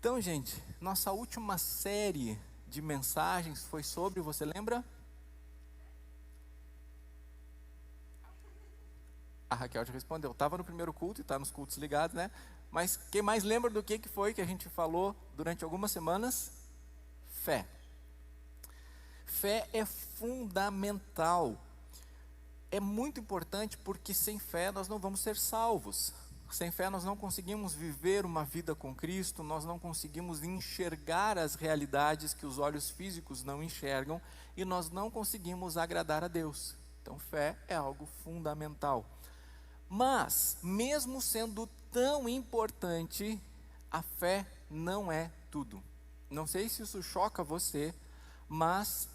Então, gente, nossa última série de mensagens foi sobre, você lembra? A Raquel já respondeu, estava no primeiro culto e está nos cultos ligados, né? Mas quem mais lembra do que foi que a gente falou durante algumas semanas? Fé. Fé é fundamental. É muito importante porque sem fé nós não vamos ser salvos. Sem fé nós não conseguimos viver uma vida com Cristo, nós não conseguimos enxergar as realidades que os olhos físicos não enxergam e nós não conseguimos agradar a Deus. Então fé é algo fundamental. Mas, mesmo sendo tão importante, a fé não é tudo. Não sei se isso choca você, mas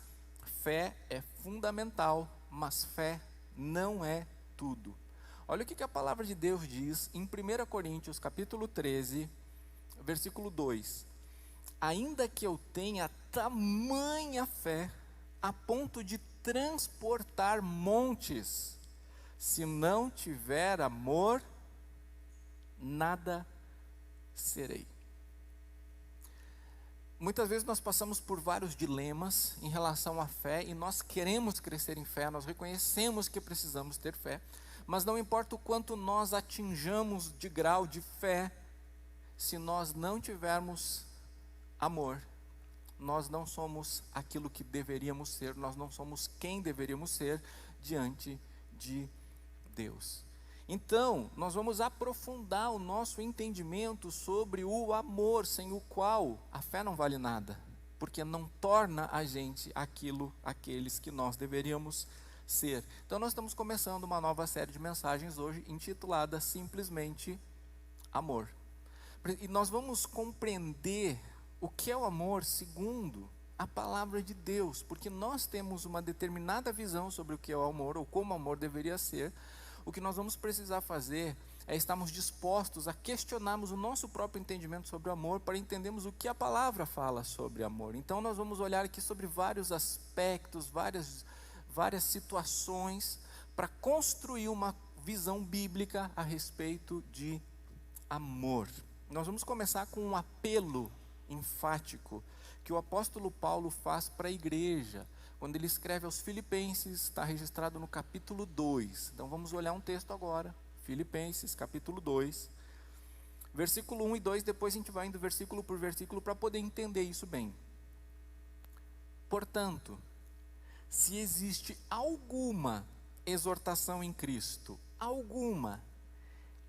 fé é fundamental, mas fé não é tudo. Olha o que a palavra de Deus diz em 1 Coríntios capítulo 13, versículo 2. Ainda que eu tenha tamanha fé, a ponto de transportar montes, se não tiver amor, nada serei. Muitas vezes nós passamos por vários dilemas em relação à fé e nós queremos crescer em fé, nós reconhecemos que precisamos ter fé, mas não importa o quanto nós atinjamos de grau de fé, se nós não tivermos amor, nós não somos aquilo que deveríamos ser, nós não somos quem deveríamos ser diante de Deus. Então, nós vamos aprofundar o nosso entendimento sobre o amor, sem o qual a fé não vale nada, porque não torna a gente aqueles que nós deveríamos ser. Então, nós estamos começando uma nova série de mensagens hoje, intitulada simplesmente Amor. E nós vamos compreender o que é o amor segundo a palavra de Deus, porque nós temos uma determinada visão sobre o que é o amor, ou como o amor deveria ser. O que nós vamos precisar fazer é estarmos dispostos a questionarmos o nosso próprio entendimento sobre o amor, para entendermos o que a palavra fala sobre amor. Então nós vamos olhar aqui sobre vários aspectos, várias situações, para construir uma visão bíblica a respeito de amor. Nós vamos começar com um apelo enfático que o apóstolo Paulo faz para a igreja, quando ele escreve aos Filipenses, está registrado no capítulo 2. Então vamos olhar um texto agora, Filipenses capítulo 2, versículo 1 e 2, depois a gente vai indo versículo por versículo para poder entender isso bem. Portanto, se existe alguma exortação em Cristo, alguma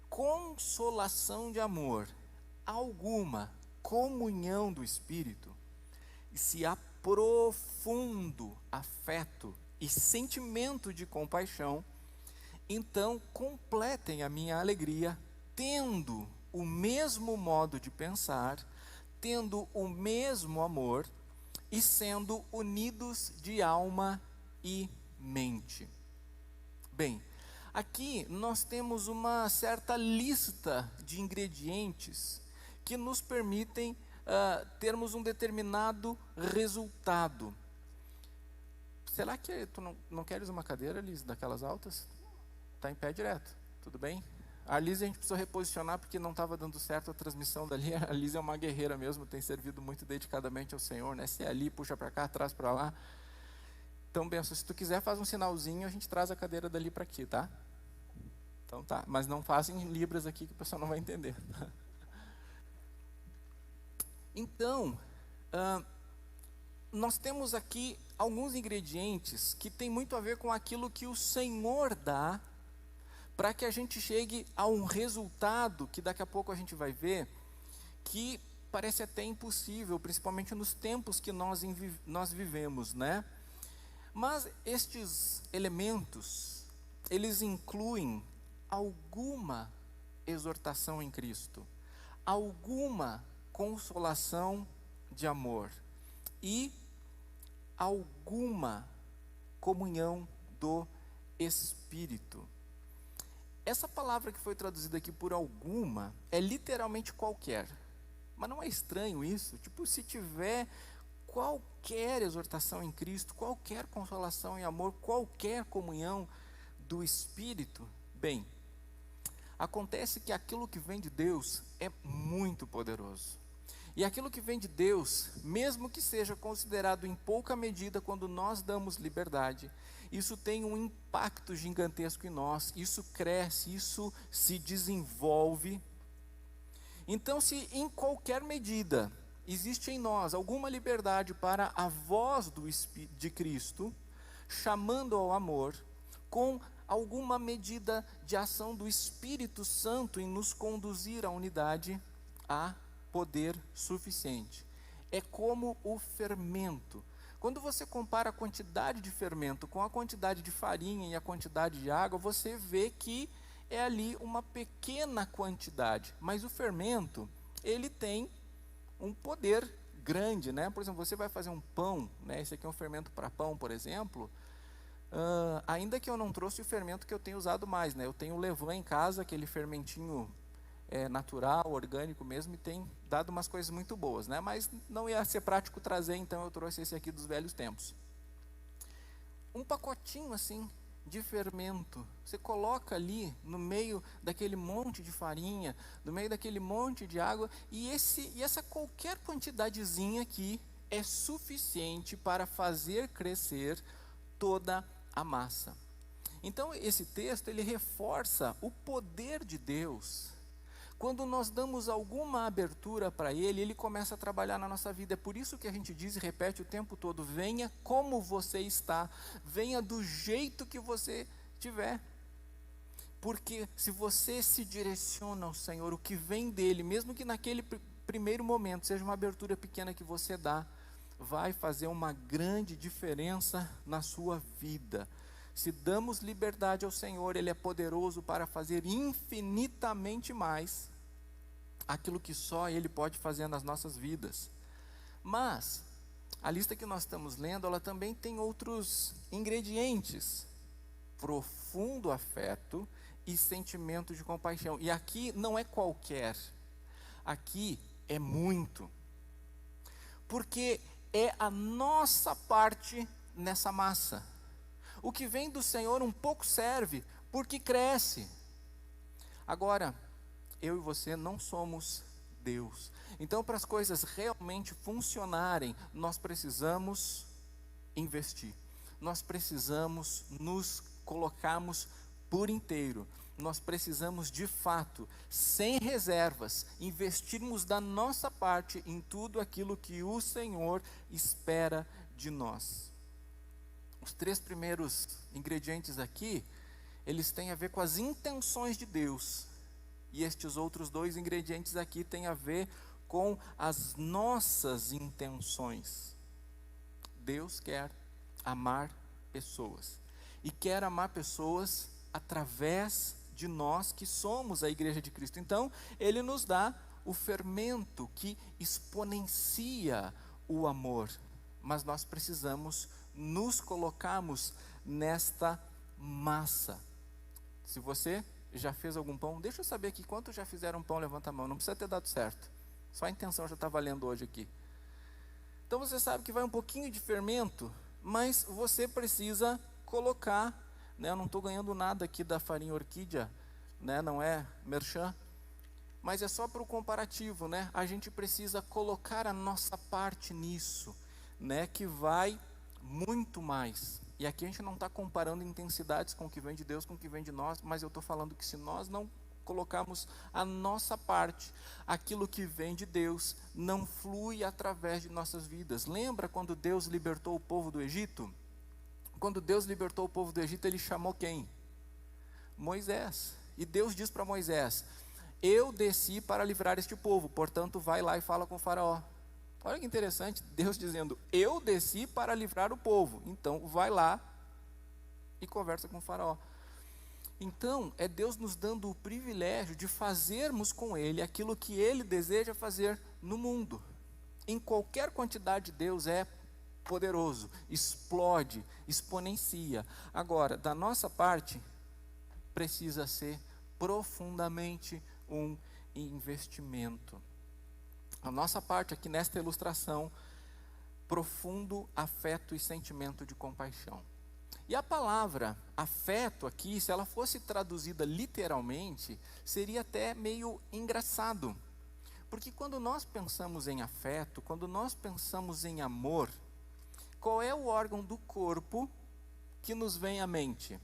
consolação de amor, alguma comunhão do Espírito, e se há profundo afeto e sentimento de compaixão, então completem a minha alegria, tendo o mesmo modo de pensar, tendo o mesmo amor e sendo unidos de alma e mente. Bem, aqui nós temos uma certa lista de ingredientes que nos permitem termos um determinado resultado. Será que tu não queres uma cadeira, Liz, daquelas altas? Está em pé direto, tudo bem? A Liz a gente precisou reposicionar porque não estava dando certo a transmissão dali. A Liz é uma guerreira mesmo, tem servido muito dedicadamente ao Senhor, né? Se é ali, puxa para cá, traz para lá. Então, Benção, se tu quiser, faz um sinalzinho, a gente traz a cadeira dali para aqui, tá? Então tá, mas não faça em libras aqui que o pessoal não vai entender. Então, nós temos aqui alguns ingredientes que tem muito a ver com aquilo que o Senhor dá, para que a gente chegue a um resultado que daqui a pouco a gente vai ver, que parece até impossível, principalmente nos tempos que nós vivemos, né? Mas estes elementos, eles incluem alguma exortação em Cristo, alguma consolação de amor e alguma comunhão do Espírito. Essa palavra que foi traduzida aqui por alguma é literalmente qualquer, mas não é estranho isso? Tipo, se tiver qualquer exortação em Cristo, qualquer consolação em amor, qualquer comunhão do Espírito, bem, acontece que aquilo que vem de Deus é muito poderoso. E aquilo que vem de Deus, mesmo que seja considerado em pouca medida quando nós damos liberdade, isso tem um impacto gigantesco em nós, isso cresce, isso se desenvolve. Então, se em qualquer medida existe em nós alguma liberdade para a voz de Cristo, chamando ao amor, com alguma medida de ação do Espírito Santo em nos conduzir à unidade, há poder suficiente. É como o fermento. Quando você compara a quantidade de fermento com a quantidade de farinha e a quantidade de água, você vê que é ali uma pequena quantidade, mas o fermento, ele tem um poder grande, né? Por exemplo, você vai fazer um pão, né? Esse aqui é um fermento para pão, por exemplo. Ainda que eu não trouxe o fermento que eu tenho usado mais, né? Eu tenho o levain em casa, aquele fermentinho natural, orgânico mesmo, e tem dado umas coisas muito boas, né? Mas não ia ser prático trazer, então eu trouxe esse aqui dos velhos tempos. Um pacotinho assim de fermento, você coloca ali no meio daquele monte de farinha, no meio daquele monte de água, e essa qualquer quantidadezinha aqui é suficiente para fazer crescer toda a massa. Então esse texto, ele reforça o poder de Deus. Quando nós damos alguma abertura para Ele, Ele começa a trabalhar na nossa vida. É por isso que a gente diz e repete o tempo todo: venha como você está, venha do jeito que você tiver. Porque se você se direciona ao Senhor, o que vem dEle, mesmo que naquele primeiro momento seja uma abertura pequena que você dá, vai fazer uma grande diferença na sua vida. Se damos liberdade ao Senhor, Ele é poderoso para fazer infinitamente mais aquilo que só Ele pode fazer nas nossas vidas. Mas a lista que nós estamos lendo, ela também tem outros ingredientes: profundo afeto e sentimento de compaixão. E aqui não é qualquer, aqui é muito, porque é a nossa parte nessa massa. O que vem do Senhor um pouco serve, porque cresce. Agora, eu e você não somos Deus. Então, para as coisas realmente funcionarem, nós precisamos investir. Nós precisamos nos colocarmos por inteiro. Nós precisamos, de fato, sem reservas, investirmos da nossa parte em tudo aquilo que o Senhor espera de nós. Os 3 primeiros ingredientes aqui, eles têm a ver com as intenções de Deus. E estes outros 2 ingredientes aqui têm a ver com as nossas intenções. Deus quer amar pessoas. E quer amar pessoas através de nós que somos a Igreja de Cristo. Então, Ele nos dá o fermento que exponencia o amor. Mas nós precisamos nos colocarmos nesta massa. Se você já fez algum pão, deixa eu saber aqui, quantos já fizeram pão? Levanta a mão, não precisa ter dado certo, só a intenção já está valendo hoje aqui. Então você sabe que vai um pouquinho de fermento, mas você precisa colocar, né? Eu não estou ganhando nada aqui da farinha orquídea, né? Não é merchan, mas é só para o comparativo, né? A gente precisa colocar a nossa parte nisso, né? Que vai muito mais. E aqui a gente não está comparando intensidades com o que vem de Deus com o que vem de nós, mas eu estou falando que se nós não colocarmos a nossa parte, aquilo que vem de Deus não flui através de nossas vidas. Lembra quando Deus libertou o povo do Egito? Quando Deus libertou o povo do Egito, Ele chamou quem? Moisés. E Deus diz para Moisés: eu desci para livrar este povo, portanto vai lá e fala com o faraó. Olha que interessante, Deus dizendo: eu desci para livrar o povo, então vai lá e conversa com o faraó. Então, é Deus nos dando o privilégio de fazermos com Ele aquilo que Ele deseja fazer no mundo. Em qualquer quantidade, Deus é poderoso, explode, exponencia. Agora, da nossa parte, precisa ser profundamente um investimento. A nossa parte aqui nesta ilustração: profundo afeto e sentimento de compaixão. E a palavra afeto aqui, se ela fosse traduzida literalmente, seria até meio engraçado, Porque quando nós pensamos em afeto, quando nós pensamos em amor, qual é o órgão do corpo que nos vem à mente?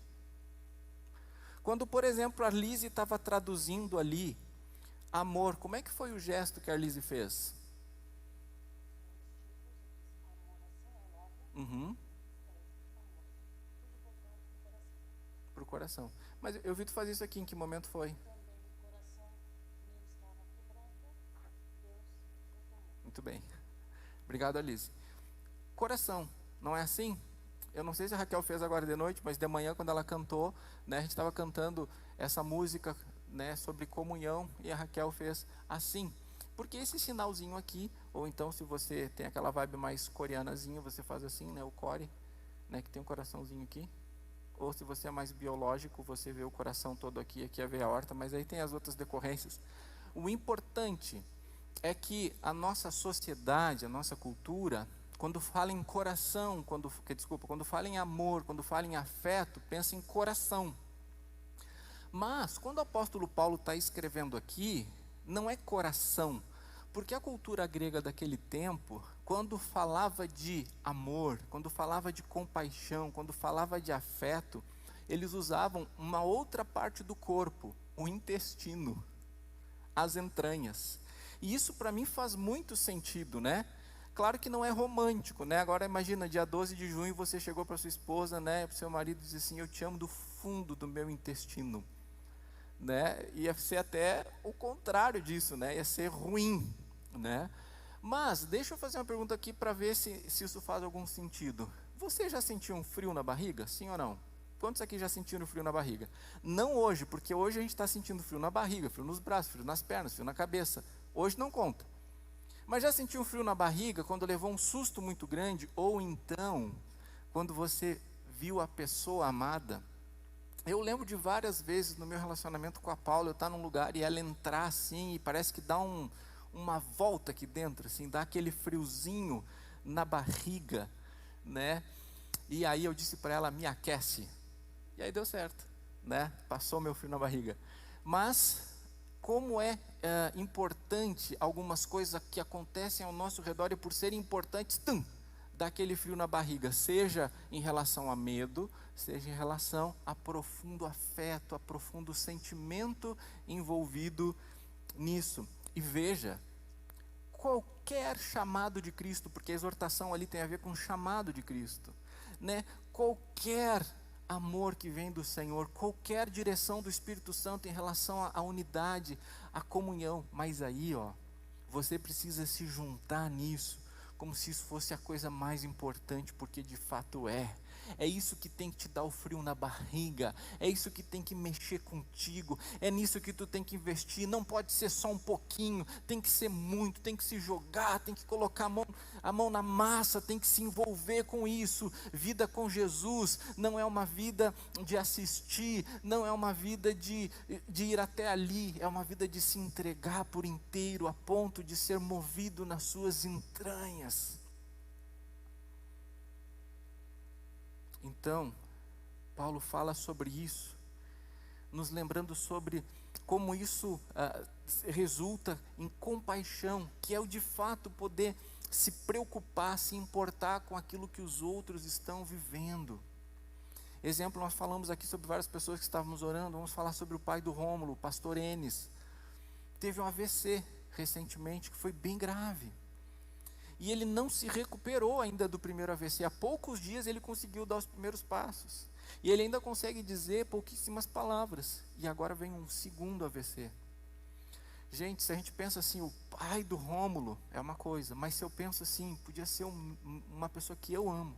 Quando, por exemplo, a Arlise estava traduzindo ali amor, como é que foi o gesto que a Arlise fez? Uhum. Para o coração. Mas eu vi tu fazer isso aqui, em que momento foi? Muito bem. Obrigado, Alice. Coração, não é assim? Eu não sei se a Raquel fez agora de noite, mas de manhã, quando ela cantou, né, a gente estava cantando essa música, né, sobre comunhão, e a Raquel fez assim. Porque esse sinalzinho aqui, ou então se você tem aquela vibe mais coreanazinha, você faz assim, né, o core, né, que tem um coraçãozinho aqui. Ou se você é mais biológico, você vê o coração todo aqui, aqui é a veia aorta, mas aí tem as outras decorrências. O importante é que a nossa sociedade, a nossa cultura, quando fala em coração, quando fala em amor, quando fala em afeto, pensa em coração. Mas, quando o apóstolo Paulo está escrevendo aqui, não é coração, porque a cultura grega daquele tempo, quando falava de amor, quando falava de compaixão, quando falava de afeto, eles usavam uma outra parte do corpo, o intestino, as entranhas. E isso para mim faz muito sentido, né? Claro que não é romântico, né? Agora imagina, dia 12 de junho você chegou para sua esposa, né? Para o seu marido e disse assim, eu te amo do fundo do meu intestino, né? Ia ser até o contrário disso, né? Ia ser ruim, né? Mas deixa eu fazer uma pergunta aqui para ver se isso faz algum sentido. Você já sentiu um frio na barriga? Sim ou não? Quantos aqui já sentiram frio na barriga? Não hoje, porque hoje a gente está sentindo frio na barriga, frio nos braços, frio nas pernas, frio na cabeça. Hoje não conta. Mas já sentiu um frio na barriga quando levou um susto muito grande? Ou então, quando você viu a pessoa amada? Eu lembro de várias vezes no meu relacionamento com a Paula, eu estar num lugar e ela entrar assim, e parece que dá uma volta aqui dentro, assim, dá aquele friozinho na barriga, né? E aí eu disse para ela, me aquece. E aí deu certo, né? Passou meu frio na barriga. Mas, como é importante algumas coisas que acontecem ao nosso redor e por serem importantes, dá aquele frio na barriga, seja em relação a medo, seja em relação a profundo afeto, a profundo sentimento envolvido nisso. E veja, qualquer chamado de Cristo, porque a exortação ali tem a ver com o chamado de Cristo, né? Qualquer amor que vem do Senhor, qualquer direção do Espírito Santo em relação à unidade, à comunhão, mas aí, ó, você precisa se juntar nisso, como se isso fosse a coisa mais importante, porque de fato é. É isso que tem que te dar o frio na barriga, é isso que tem que mexer contigo, é nisso que tu tem que investir, não pode ser só um pouquinho, tem que ser muito, tem que se jogar, tem que colocar a mão na massa, tem que se envolver com isso. Vida com Jesus não é uma vida de assistir, não é uma vida de ir até ali, é uma vida de se entregar por inteiro, a ponto de ser movido nas suas entranhas. Então, Paulo fala sobre isso, nos lembrando sobre como isso resulta em compaixão, que é o de fato poder se preocupar, se importar com aquilo que os outros estão vivendo. Exemplo, nós falamos aqui sobre várias pessoas que estávamos orando, vamos falar sobre o pai do Rômulo, o pastor Enes. Teve um AVC recentemente, que foi bem grave. E ele não se recuperou ainda do primeiro AVC. Há poucos dias ele conseguiu dar os primeiros passos. E ele ainda consegue dizer pouquíssimas palavras. E agora vem um segundo AVC. Gente, se a gente pensa assim, o pai do Rômulo é uma coisa. Mas se eu penso assim, podia ser uma pessoa que eu amo.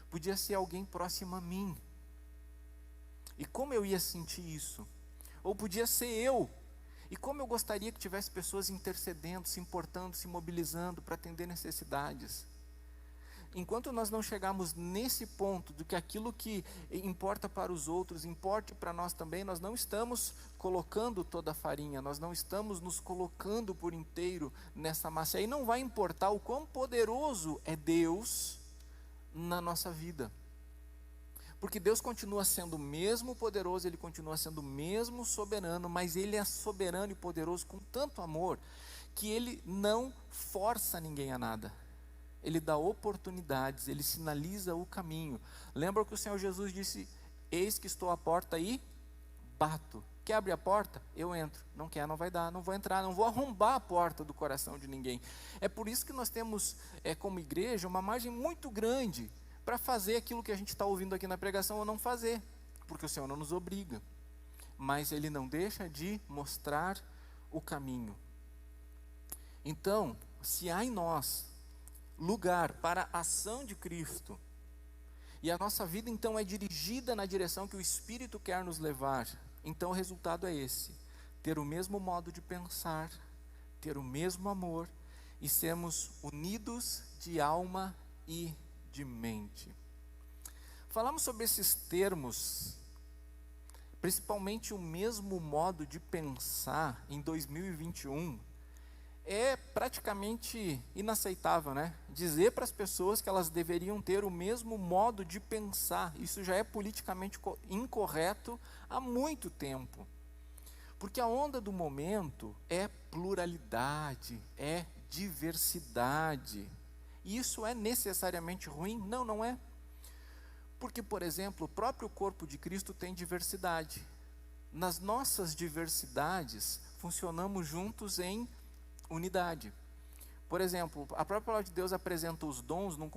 Podia ser alguém próximo a mim. E como eu ia sentir isso? Ou podia ser eu. E como eu gostaria que tivesse pessoas intercedendo, se importando, se mobilizando para atender necessidades. Enquanto nós não chegarmos nesse ponto de que aquilo que importa para os outros, importe para nós também, nós não estamos colocando toda a farinha, nós não estamos nos colocando por inteiro nessa massa. E aí não vai importar o quão poderoso é Deus na nossa vida. Porque Deus continua sendo o mesmo poderoso, Ele continua sendo o mesmo soberano, mas Ele é soberano e poderoso com tanto amor, que ele não força ninguém a nada. Ele dá oportunidades, ele sinaliza o caminho. Lembra que o Senhor Jesus disse: eis que estou à porta e bato. Quer abrir a porta? Eu entro. Não quer, não vai dar, não vou entrar, não vou arrombar a porta do coração de ninguém. É por isso que nós temos, como igreja, uma margem muito grande para fazer aquilo que a gente está ouvindo aqui na pregação ou não fazer, porque o Senhor não nos obriga, mas Ele não deixa de mostrar o caminho. Então, se há em nós lugar para a ação de Cristo, e a nossa vida então é dirigida na direção que o Espírito quer nos levar, então o resultado é esse: ter o mesmo modo de pensar, ter o mesmo amor e sermos unidos de alma e de mente. Falamos sobre esses termos, principalmente o mesmo modo de pensar em 2021, é praticamente inaceitável, né? Dizer para as pessoas que elas deveriam ter o mesmo modo de pensar, isso já é politicamente incorreto há muito tempo. Porque a onda do momento é pluralidade, é diversidade. E isso é necessariamente ruim? Não, não é. Porque, por exemplo, o próprio corpo de Cristo tem diversidade. Nas nossas diversidades, funcionamos juntos em unidade. Por exemplo, a própria palavra de Deus apresenta os dons num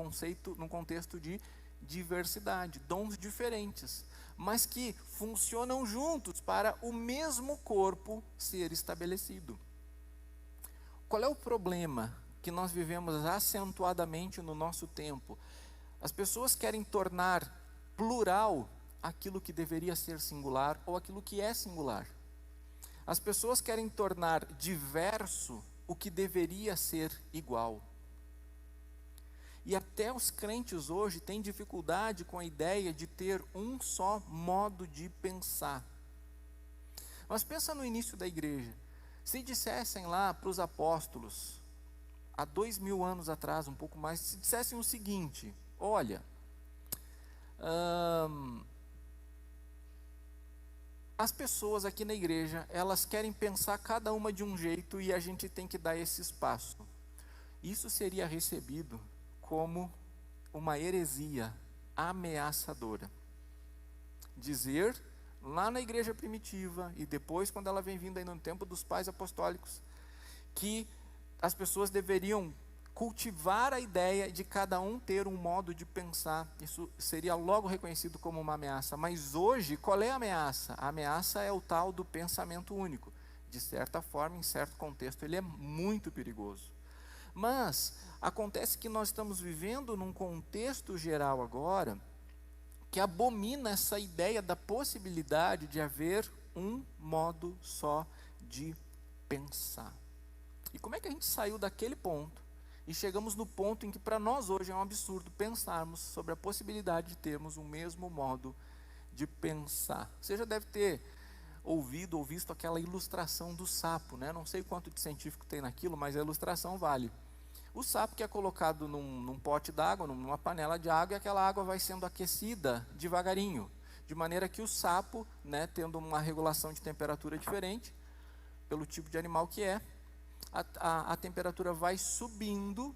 contexto de diversidade, dons diferentes, mas que funcionam juntos para o mesmo corpo ser estabelecido. Qual é o problema que nós vivemos acentuadamente no nosso tempo? As pessoas querem tornar plural aquilo que deveria ser singular ou aquilo que é singular. As pessoas querem tornar diverso o que deveria ser igual. E até os crentes hoje têm dificuldade com a ideia de ter um só modo de pensar. Mas pensa no início da igreja. Se dissessem lá para os apóstolos, há 2000 anos atrás, um pouco mais, se dissessem o seguinte: olha, as pessoas aqui na igreja, elas querem pensar cada uma de um jeito e a gente tem que dar esse espaço. Isso seria recebido como uma heresia ameaçadora. Dizer, lá na igreja primitiva, e depois quando ela vem vindo aí no tempo dos pais apostólicos, que as pessoas deveriam cultivar a ideia de cada um ter um modo de pensar, isso seria logo reconhecido como uma ameaça. Mas hoje, qual é a ameaça? A ameaça é o tal do pensamento único. De certa forma, em certo contexto, ele é muito perigoso. Mas acontece que nós estamos vivendo num contexto geral agora, que abomina essa ideia da possibilidade de haver um modo só de pensar. E como é que a gente saiu daquele ponto e chegamos no ponto em que para nós hoje é um absurdo pensarmos sobre a possibilidade de termos o mesmo modo de pensar? Você já deve ter ouvido ou visto aquela ilustração do sapo, né? Não sei quanto de científico tem naquilo, mas a ilustração vale. O sapo que é colocado num pote d'água, numa panela de água, e aquela água vai sendo aquecida devagarinho, de maneira que o sapo, né, tendo uma regulação de temperatura diferente, pelo tipo de animal que é, a temperatura vai subindo,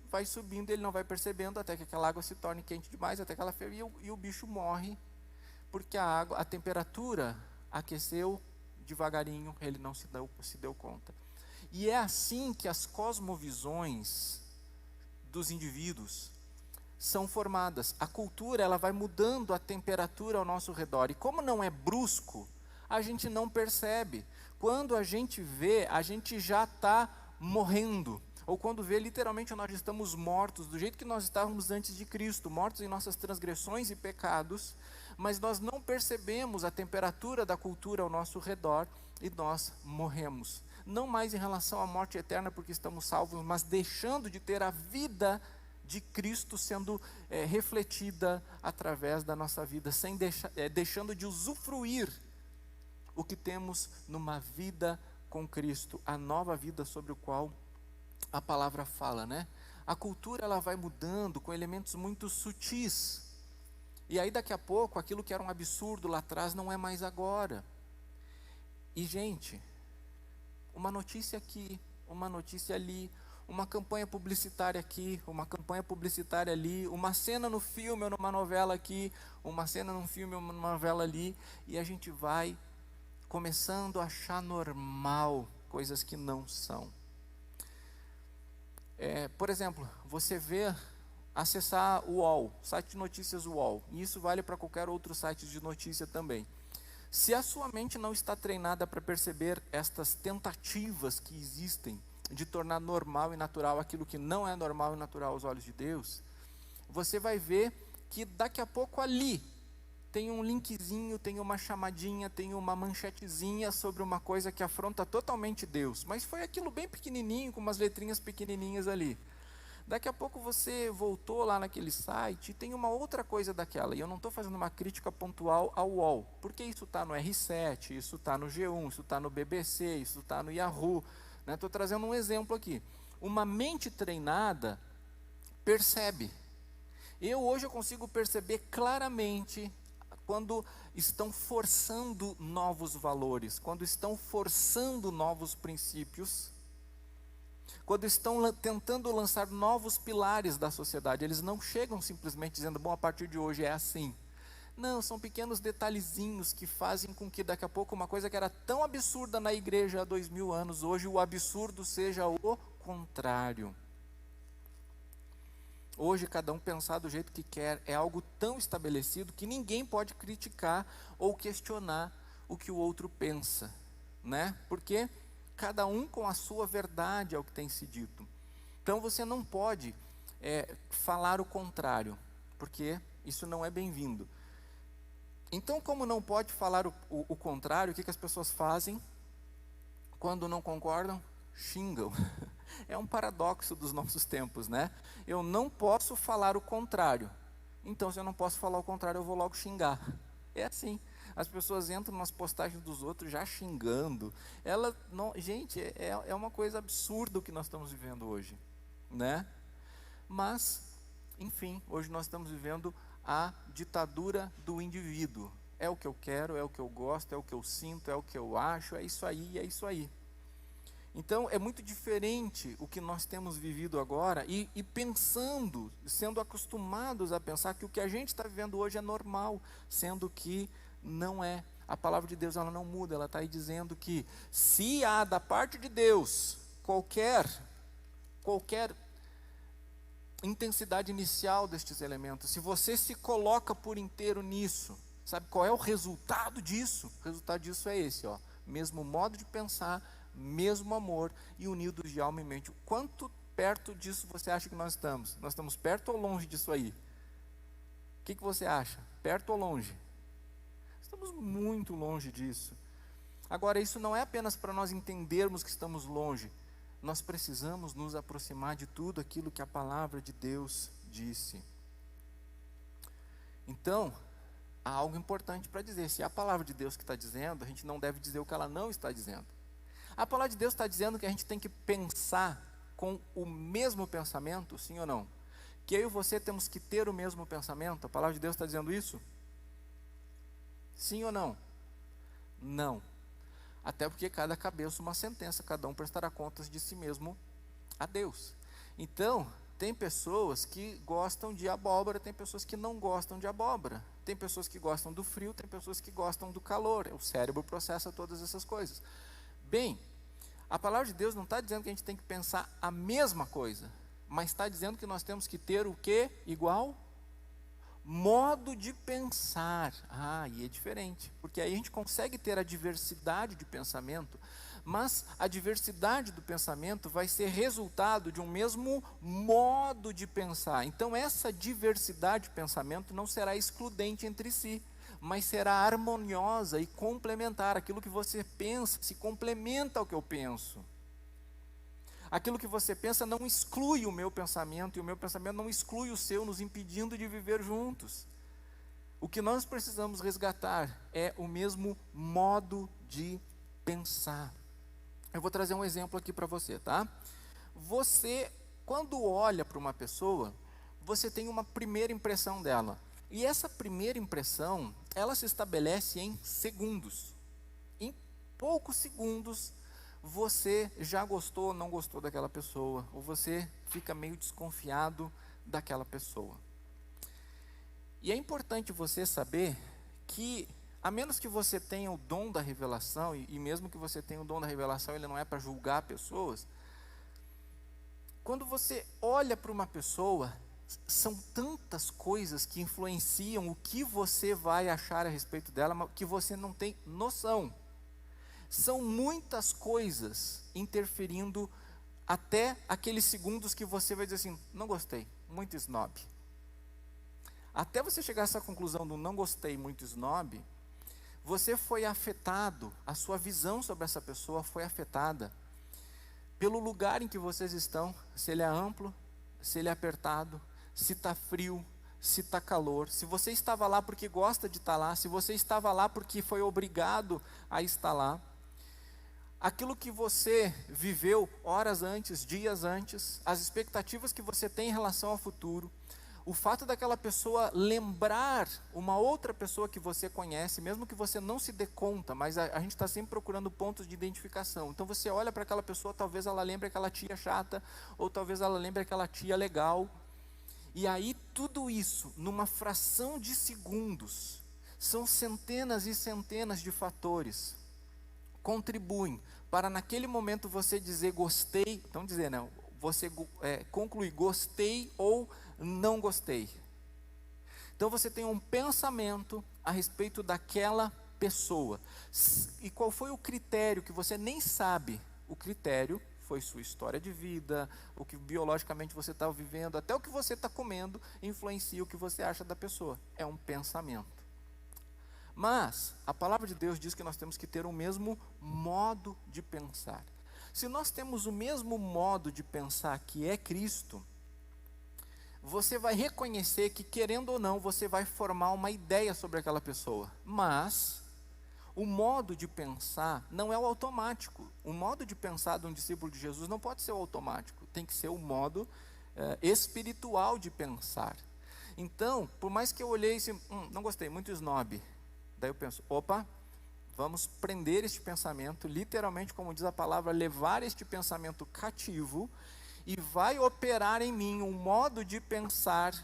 ele não vai percebendo, até que aquela água se torne quente demais, até que ela ferve, e o bicho morre, porque a temperatura aqueceu devagarinho, ele não se deu conta. E é assim que as cosmovisões dos indivíduos são formadas. A cultura, ela vai mudando a temperatura ao nosso redor, e como não é brusco, a gente não percebe. Quando a gente vê, a gente já está morrendo, ou quando vê, literalmente nós estamos mortos, do jeito que nós estávamos antes de Cristo, mortos em nossas transgressões e pecados, mas nós não percebemos a temperatura da cultura ao nosso redor, e nós morremos. Não mais em relação à morte eterna, porque estamos salvos, mas deixando de ter a vida de Cristo sendo refletida através da nossa vida, deixando de usufruir o que temos numa vida com Cristo, a nova vida sobre o qual a palavra fala, né? A cultura, ela vai mudando com elementos muito sutis, e aí daqui a pouco, aquilo que era um absurdo lá atrás, não é mais agora. E gente, uma notícia que uma notícia ali, uma campanha publicitária aqui, uma campanha publicitária ali, uma cena no filme ou numa novela aqui, uma cena num filme ou numa novela ali, e a gente vai começando a achar normal coisas que não são. Por exemplo, você vê acessar o UOL, site de notícias UOL, e isso vale para qualquer outro site de notícia também. Se a sua mente não está treinada para perceber estas tentativas que existem de tornar normal e natural aquilo que não é normal e natural aos olhos de Deus, você vai ver que daqui a pouco ali tem um linkzinho, tem uma chamadinha, tem uma manchetezinha sobre uma coisa que afronta totalmente Deus, mas foi aquilo bem pequenininho, com umas letrinhas pequenininhas ali. Daqui a pouco você voltou lá naquele site e tem uma outra coisa daquela. E eu não estou fazendo uma crítica pontual ao UOL, porque isso está no R7, isso está no G1, isso está no BBC, isso está no Yahoo. Estou trazendo um exemplo aqui. Uma mente treinada percebe. Hoje eu consigo perceber claramente quando estão forçando novos valores, quando estão forçando novos princípios, quando estão tentando lançar novos pilares da sociedade. Eles não chegam simplesmente dizendo, bom, a partir de hoje é assim. Não, são pequenos detalhezinhos que fazem com que daqui a pouco uma coisa que era tão absurda na igreja há 2000 anos, hoje o absurdo seja o contrário. Hoje cada um pensar do jeito que quer, é algo tão estabelecido que ninguém pode criticar ou questionar o que o outro pensa, né? Porque cada um com a sua verdade é o que tem se dito. Então você não pode falar o contrário, porque isso não é bem-vindo. Então, como não pode falar o contrário, o que as pessoas fazem quando não concordam? Xingam. É um paradoxo dos nossos tempos, né? Eu não posso falar o contrário. Então, se eu não posso falar o contrário, eu vou logo xingar. É assim. As pessoas entram nas postagens dos outros já xingando. Gente, é uma coisa absurda o que nós estamos vivendo hoje, né? Mas, enfim, hoje nós estamos vivendo a ditadura do indivíduo. É o que eu quero, é o que eu gosto, é o que eu sinto, é o que eu acho, é isso aí, é isso aí. Então, é muito diferente o que nós temos vivido agora e pensando, sendo acostumados a pensar que o que a gente está vivendo hoje é normal, sendo que não é. A palavra de Deus, ela não muda, ela está aí dizendo que se há da parte de Deus qualquer intensidade inicial destes elementos, se você se coloca por inteiro nisso, sabe qual é o resultado disso? O resultado disso é esse, ó, mesmo modo de pensar, mesmo amor e unidos de alma e mente. Quanto perto disso você acha que nós estamos? Nós estamos perto ou longe disso aí? O que você acha? Perto ou longe? Estamos muito longe disso. Agora, isso não é apenas para nós entendermos que estamos longe. Nós precisamos nos aproximar de tudo aquilo que a palavra de Deus disse. Então, há algo importante para dizer. Se é a palavra de Deus que está dizendo, a gente não deve dizer o que ela não está dizendo. A palavra de Deus está dizendo que a gente tem que pensar com o mesmo pensamento, sim ou não? Que eu e você temos que ter o mesmo pensamento. A palavra de Deus está dizendo isso? Sim ou não? Não. Até porque cada cabeça uma sentença, cada um prestará contas de si mesmo a Deus. Então, tem pessoas que gostam de abóbora, tem pessoas que não gostam de abóbora. Tem pessoas que gostam do frio, tem pessoas que gostam do calor. O cérebro processa todas essas coisas. Bem, a palavra de Deus não está dizendo que a gente tem que pensar a mesma coisa, mas está dizendo que nós temos que ter o quê? Igual? Modo de pensar. E é diferente, porque aí a gente consegue ter a diversidade de pensamento, mas a diversidade do pensamento vai ser resultado de um mesmo modo de pensar. Então essa diversidade de pensamento não será excludente entre si, mas será harmoniosa e complementar. Aquilo que você pensa se complementa ao que eu penso. Aquilo que você pensa não exclui o meu pensamento, e o meu pensamento não exclui o seu, nos impedindo de viver juntos. O que nós precisamos resgatar é o mesmo modo de pensar. Eu vou trazer um exemplo aqui para você, tá? Você, quando olha para uma pessoa, você tem uma primeira impressão dela. E essa primeira impressão, ela se estabelece em segundos. Em poucos segundos, você já gostou ou não gostou daquela pessoa, ou você fica meio desconfiado daquela pessoa. E é importante você saber que, a menos que você tenha o dom da revelação, e mesmo que você tenha o dom da revelação, ele não é para julgar pessoas. Quando você olha para uma pessoa, são tantas coisas que influenciam o que você vai achar a respeito dela, mas que você não tem noção. São muitas coisas interferindo até aqueles segundos que você vai dizer assim, não gostei, muito snob. Até você chegar a essa conclusão do não gostei, muito snob, você foi afetado, a sua visão sobre essa pessoa foi afetada pelo lugar em que vocês estão, se ele é amplo, se ele é apertado, se está frio, se está calor, se você estava lá porque gosta de estar lá, se você estava lá porque foi obrigado a estar lá. Aquilo que você viveu horas antes, dias antes, as expectativas que você tem em relação ao futuro, o fato daquela pessoa lembrar uma outra pessoa que você conhece, mesmo que você não se dê conta, mas a gente está sempre procurando pontos de identificação. Então você olha para aquela pessoa, talvez ela lembre aquela tia chata, ou talvez ela lembre aquela tia legal. E aí tudo isso, numa fração de segundos, são centenas e centenas de fatores, contribuem para naquele momento você dizer gostei, então dizer não, você concluir gostei ou não gostei. Então você tem um pensamento a respeito daquela pessoa. E qual foi o critério que você nem sabe? O critério foi sua história de vida, o que biologicamente você está vivendo, até o que você está comendo, influencia o que você acha da pessoa. É um pensamento. Mas a palavra de Deus diz que nós temos que ter o mesmo modo de pensar. Se nós temos o mesmo modo de pensar que é Cristo, você vai reconhecer que, querendo ou não, você vai formar uma ideia sobre aquela pessoa. Mas o modo de pensar não é o automático. O modo de pensar de um discípulo de Jesus não pode ser o automático. Tem que ser o modo espiritual de pensar. Então, por mais que eu olhei e não gostei, muito snob. Daí eu penso, opa, vamos prender este pensamento, literalmente, como diz a palavra, levar este pensamento cativo, e vai operar em mim um modo de pensar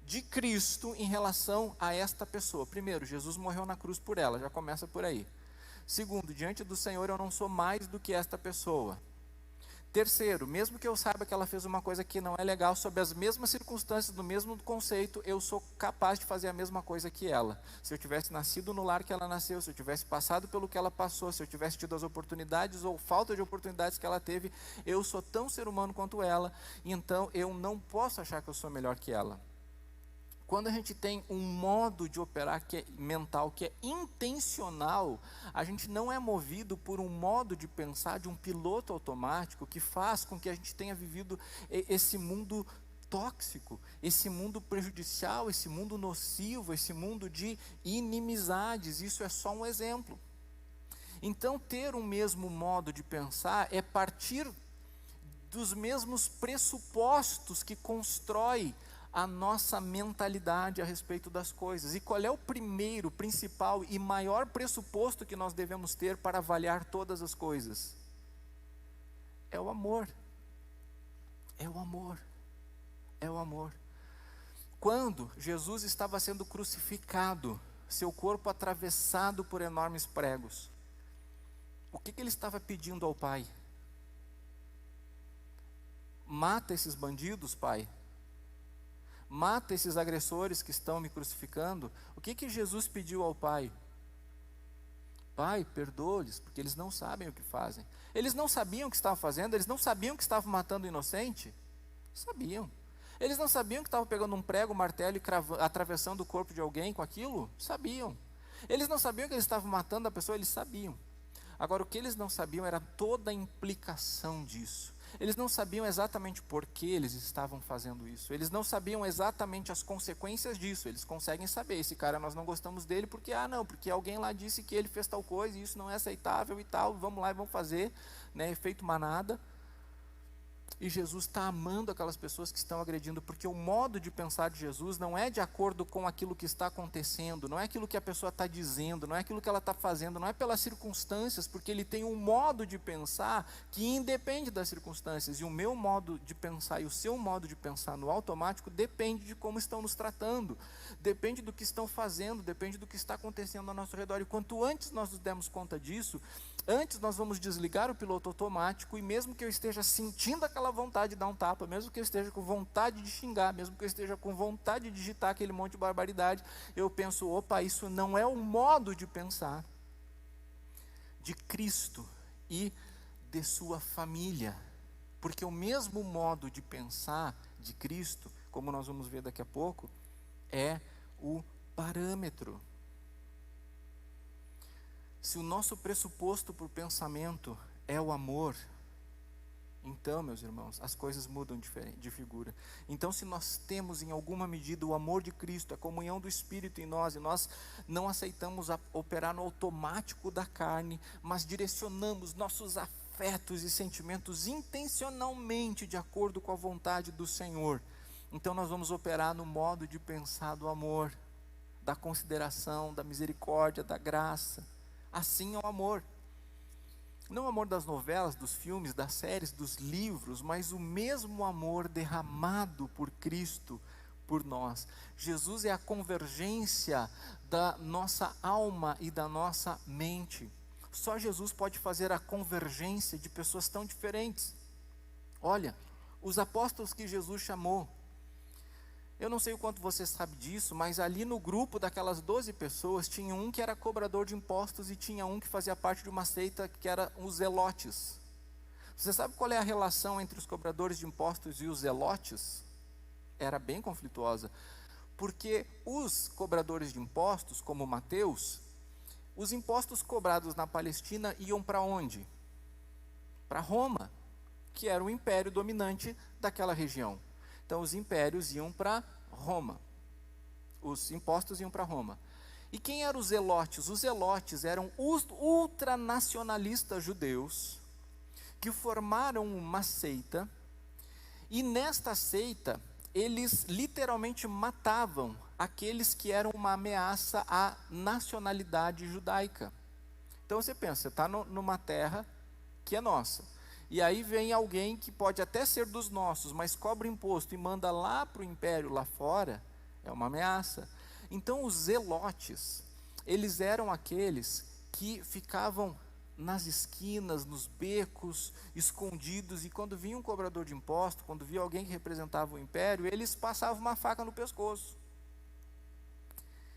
de Cristo em relação a esta pessoa. Primeiro, Jesus morreu na cruz por ela, já começa por aí. Segundo, diante do Senhor eu não sou mais do que esta pessoa. Terceiro, mesmo que eu saiba que ela fez uma coisa que não é legal, sob as mesmas circunstâncias, do mesmo conceito, eu sou capaz de fazer a mesma coisa que ela. Se eu tivesse nascido no lar que ela nasceu, se eu tivesse passado pelo que ela passou, se eu tivesse tido as oportunidades ou falta de oportunidades que ela teve, eu sou tão ser humano quanto ela, então eu não posso achar que eu sou melhor que ela. Quando a gente tem um modo de operar que é mental, que é intencional, a gente não é movido por um modo de pensar de um piloto automático que faz com que a gente tenha vivido esse mundo tóxico, esse mundo prejudicial, esse mundo nocivo, esse mundo de inimizades. Isso é só um exemplo. Então, ter o mesmo modo de pensar é partir dos mesmos pressupostos que constrói a nossa mentalidade a respeito das coisas. E qual é o primeiro, principal e maior pressuposto que nós devemos ter para avaliar todas as coisas? É o amor. É o amor. É o amor. Quando Jesus estava sendo crucificado, seu corpo atravessado por enormes pregos, o que ele estava pedindo ao Pai? Mata esses bandidos, Pai. Mata esses agressores que estão me crucificando. O que Jesus pediu ao Pai? Pai, perdoa-lhes, porque eles não sabem o que fazem. Eles não sabiam o que estavam fazendo, eles não sabiam que estavam matando o inocente? Sabiam. Eles não sabiam que estavam pegando um prego, um martelo e atravessando o corpo de alguém com aquilo? Sabiam. Eles não sabiam que eles estavam matando a pessoa? Eles sabiam. Agora, o que eles não sabiam era toda a implicação disso. Eles não sabiam exatamente por que eles estavam fazendo isso. Eles não sabiam exatamente as consequências disso. Eles conseguem saber, esse cara nós não gostamos dele porque, porque alguém lá disse que ele fez tal coisa e isso não é aceitável e tal, vamos lá e vamos fazer, né, efeito manada. E Jesus está amando aquelas pessoas que estão agredindo, porque o modo de pensar de Jesus não é de acordo com aquilo que está acontecendo, não é aquilo que a pessoa está dizendo, não é aquilo que ela está fazendo, não é pelas circunstâncias, porque ele tem um modo de pensar que independe das circunstâncias. E o meu modo de pensar e o seu modo de pensar no automático depende de como estão nos tratando, depende do que estão fazendo, depende do que está acontecendo ao nosso redor. E quanto antes nós nos demos conta disso, antes nós vamos desligar o piloto automático, e mesmo que eu esteja sentindo aquela vontade de dar um tapa, mesmo que eu esteja com vontade de xingar, mesmo que eu esteja com vontade de digitar aquele monte de barbaridade, eu penso, opa, isso não é o modo de pensar de Cristo e de sua família. Porque o mesmo modo de pensar de Cristo, como nós vamos ver daqui a pouco, é o parâmetro. Se o nosso pressuposto para o pensamento é o amor, então, meus irmãos, as coisas mudam de figura. Então, se nós temos em alguma medida o amor de Cristo, a comunhão do Espírito em nós, e nós não aceitamos operar no automático da carne, mas direcionamos nossos afetos e sentimentos intencionalmente de acordo com a vontade do Senhor, então nós vamos operar no modo de pensar do amor, da consideração, da misericórdia, da graça. Assim é o amor. Não o amor das novelas, dos filmes, das séries, dos livros, mas o mesmo amor derramado por Cristo por nós. Jesus é a convergência da nossa alma e da nossa mente. Só Jesus pode fazer a convergência de pessoas tão diferentes. Olha, os apóstolos que Jesus chamou, eu não sei o quanto você sabe disso, mas ali no grupo daquelas 12 pessoas, tinha um que era cobrador de impostos e tinha um que fazia parte de uma seita que era os zelotes. Você sabe qual é a relação entre os cobradores de impostos e os zelotes? Era bem conflituosa, porque os cobradores de impostos, como Mateus, os impostos cobrados na Palestina iam para onde? Para Roma, que era o império dominante daquela região. Então os impérios iam para Roma, os impostos iam para Roma. E quem eram os zelotes? Os zelotes eram os ultranacionalistas judeus que formaram uma seita, e nesta seita eles literalmente matavam aqueles que eram uma ameaça à nacionalidade judaica. Então você pensa, você está numa terra que é nossa, e aí vem alguém que pode até ser dos nossos, mas cobra imposto e manda lá para o império lá fora, é uma ameaça. Então os zelotes, eles eram aqueles que ficavam nas esquinas, nos becos, escondidos, e quando vinha um cobrador de imposto, quando via alguém que representava o império, eles passavam uma faca no pescoço.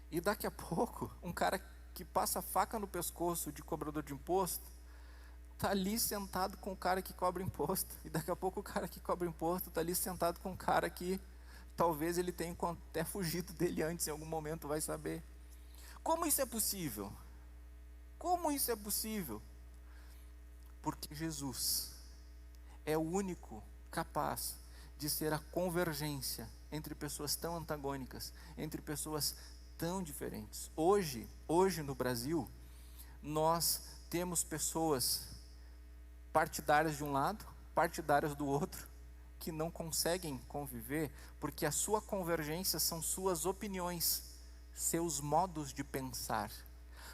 E daqui a pouco, um cara que passa faca no pescoço de cobrador de imposto, está ali sentado com o cara que cobra imposto, e daqui a pouco o cara que cobra imposto está ali sentado com o cara que talvez ele tenha até fugido dele antes, em algum momento, vai saber. Como isso é possível? Como isso é possível? Porque Jesus é o único capaz de ser a convergência entre pessoas tão antagônicas, entre pessoas tão diferentes. Hoje no Brasil, nós temos pessoas partidárias de um lado, partidárias do outro, que não conseguem conviver, porque a sua convergência são suas opiniões, seus modos de pensar.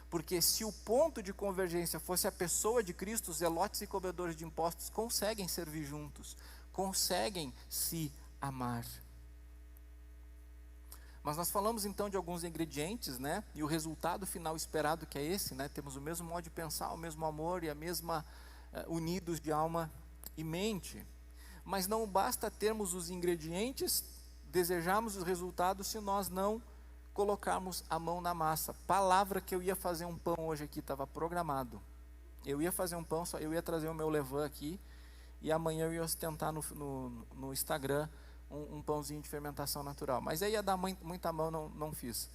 Porque se o ponto de convergência fosse a pessoa de Cristo, os zelotes e cobradores de impostos conseguem servir juntos, conseguem se amar. Mas nós falamos então de alguns ingredientes, né? E o resultado final esperado que é esse, né? Temos o mesmo modo de pensar, o mesmo amor e a mesma unidos de alma e mente. Mas não basta termos os ingredientes, desejarmos os resultados se nós não colocarmos a mão na massa. Palavra que eu ia fazer um pão hoje aqui, estava programado. Eu ia fazer um pão, só eu ia trazer o meu levain aqui, e amanhã eu ia ostentar no Instagram um pãozinho de fermentação natural. Mas aí ia dar muita mão, não fiz.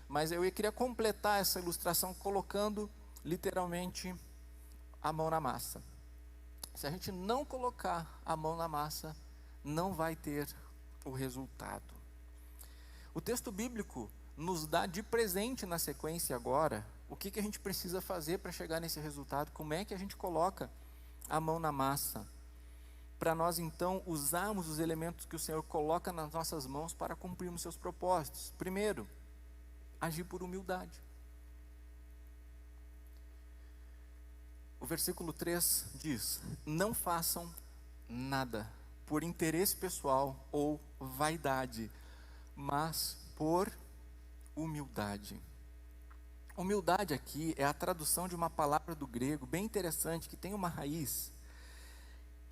Mas eu queria completar essa ilustração colocando literalmente a mão na massa. Se a gente não colocar a mão na massa, não vai ter o resultado. O texto bíblico nos dá de presente na sequência agora o que a gente precisa fazer para chegar nesse resultado, como é que a gente coloca a mão na massa. para nós então usarmos os elementos que o Senhor coloca nas nossas mãos para cumprirmos seus propósitos. Primeiro, agir por humildade. O versículo 3 diz: não façam nada por interesse pessoal ou vaidade, mas por humildade. Humildade aqui é a tradução de uma palavra do grego bem interessante, que tem uma raiz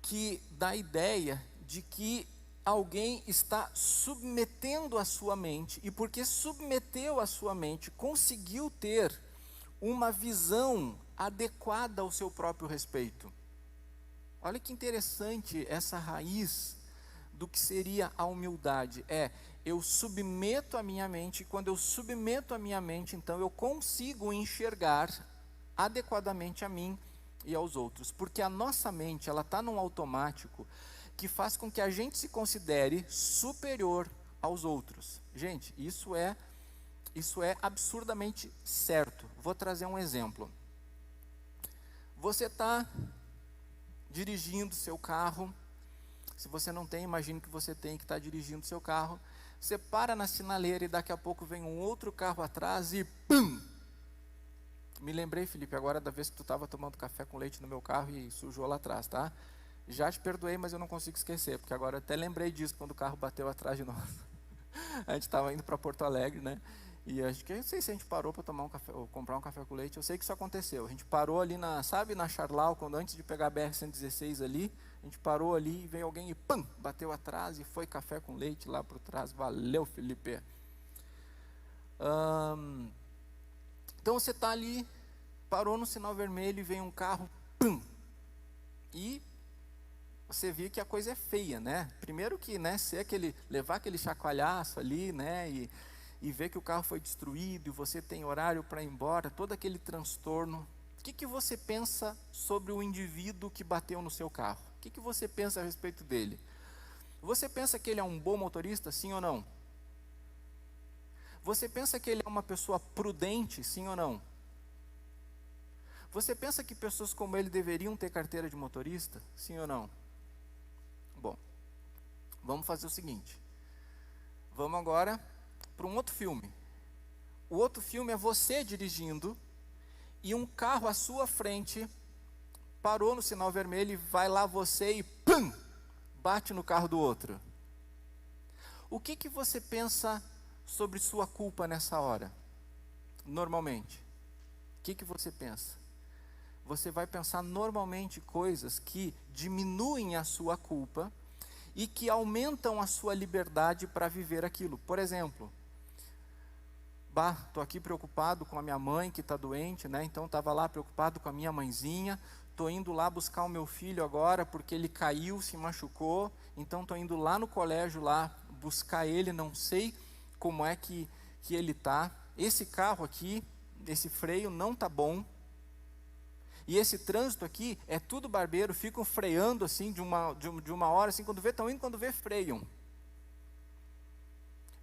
que dá a ideia de que alguém está submetendo a sua mente, e porque submeteu a sua mente, conseguiu ter uma visão adequada ao seu próprio respeito. Olha que interessante essa raiz do que seria a humildade. Eu submeto a minha mente, e quando eu submeto a minha mente, então eu consigo enxergar adequadamente a mim e aos outros, porque a nossa mente, ela está num automático que faz com que a gente se considere superior aos outros. Gente, isso é absurdamente certo. Vou trazer um exemplo. Você está dirigindo seu carro, se você não tem, imagine que você tem que estar dirigindo seu carro, você para na sinaleira e daqui a pouco vem um outro carro atrás e pum! Me lembrei, Felipe, agora da vez que tu estava tomando café com leite no meu carro e sujou lá atrás, tá? Já te perdoei, mas eu não consigo esquecer, porque agora eu até lembrei disso quando o carro bateu atrás de nós. A gente estava indo para Porto Alegre, né? E acho que, eu não sei se a gente parou para tomar um café, ou comprar um café com leite, eu sei que isso aconteceu. A gente parou ali na Charlau, quando antes de pegar a BR-116 ali, a gente parou ali e veio alguém e pam, bateu atrás e foi café com leite lá para trás. Valeu, Felipe. Então você está ali, parou no sinal vermelho e vem um carro, pum, e você vê que a coisa é feia, né? Primeiro que, né, levar aquele chacoalhaço ali, né, e ver que o carro foi destruído e você tem horário para ir embora, todo aquele transtorno. O que você pensa sobre o indivíduo que bateu no seu carro? O que você pensa a respeito dele? Você pensa que ele é um bom motorista, sim ou não? Você pensa que ele é uma pessoa prudente, sim ou não? Você pensa que pessoas como ele deveriam ter carteira de motorista, sim ou não? Bom, vamos fazer o seguinte. Vamos agora para um outro filme. O outro filme é você dirigindo e um carro à sua frente parou no sinal vermelho e vai lá você e pum, bate no carro do outro. O que você pensa sobre sua culpa nessa hora? Normalmente, o que você pensa? Você vai pensar normalmente coisas que diminuem a sua culpa e que aumentam a sua liberdade para viver aquilo. Por exemplo, estou aqui preocupado com a minha mãe que está doente, né? Então estava lá preocupado com a minha mãezinha, estou indo lá buscar o meu filho agora porque ele caiu, se machucou, então estou indo lá no colégio lá buscar ele, não sei como é que ele está. Esse carro aqui, esse freio não está bom. E esse trânsito aqui é tudo barbeiro, ficam freando assim de uma hora, assim, quando vê, estão indo, quando vê, freiam.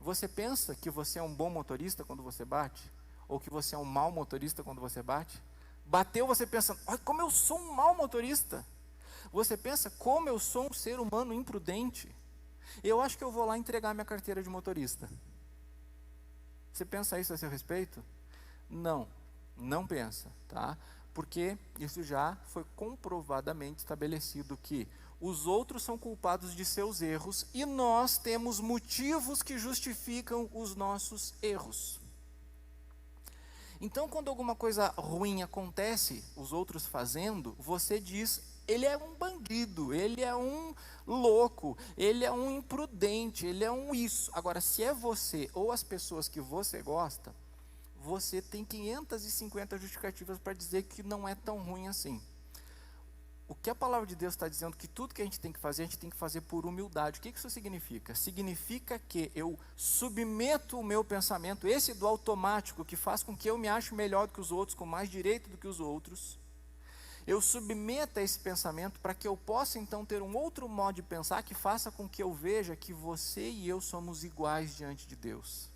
Você pensa que você é um bom motorista quando você bate? Ou que você é um mau motorista quando você bate? Bateu, você pensa, olha como eu sou um mau motorista. Você pensa, como eu sou um ser humano imprudente. Eu acho que eu vou lá entregar minha carteira de motorista. Você pensa isso a seu respeito? Não, não pensa, tá? Porque isso já foi comprovadamente estabelecido que os outros são culpados de seus erros e nós temos motivos que justificam os nossos erros. Então, quando alguma coisa ruim acontece, os outros fazendo, você diz, ele é um bandido, ele é um louco, ele é um imprudente, ele é um isso. Agora, se é você ou as pessoas que você gosta, você tem 550 justificativas para dizer que não é tão ruim assim. O que a palavra de Deus está dizendo que tudo que a gente tem que fazer por humildade. O que isso significa? Significa que eu submeto o meu pensamento, esse do automático, que faz com que eu me ache melhor do que os outros, com mais direito do que os outros. Eu submeto esse pensamento para que eu possa então ter um outro modo de pensar que faça com que eu veja que você e eu somos iguais diante de Deus.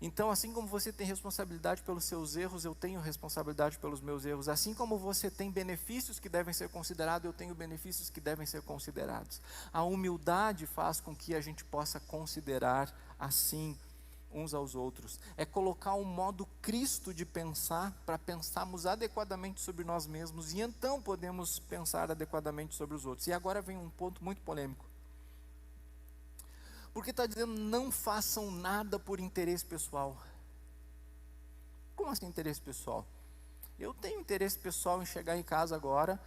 Então, assim como você tem responsabilidade pelos seus erros, eu tenho responsabilidade pelos meus erros. Assim como você tem benefícios que devem ser considerados, eu tenho benefícios que devem ser considerados. A humildade faz com que a gente possa considerar assim uns aos outros. É colocar um modo Cristo de pensar para pensarmos adequadamente sobre nós mesmos e então podemos pensar adequadamente sobre os outros. E agora vem um ponto muito polêmico. Porque está dizendo, não façam nada por interesse pessoal. Como assim interesse pessoal? Eu tenho interesse pessoal em chegar em casa agora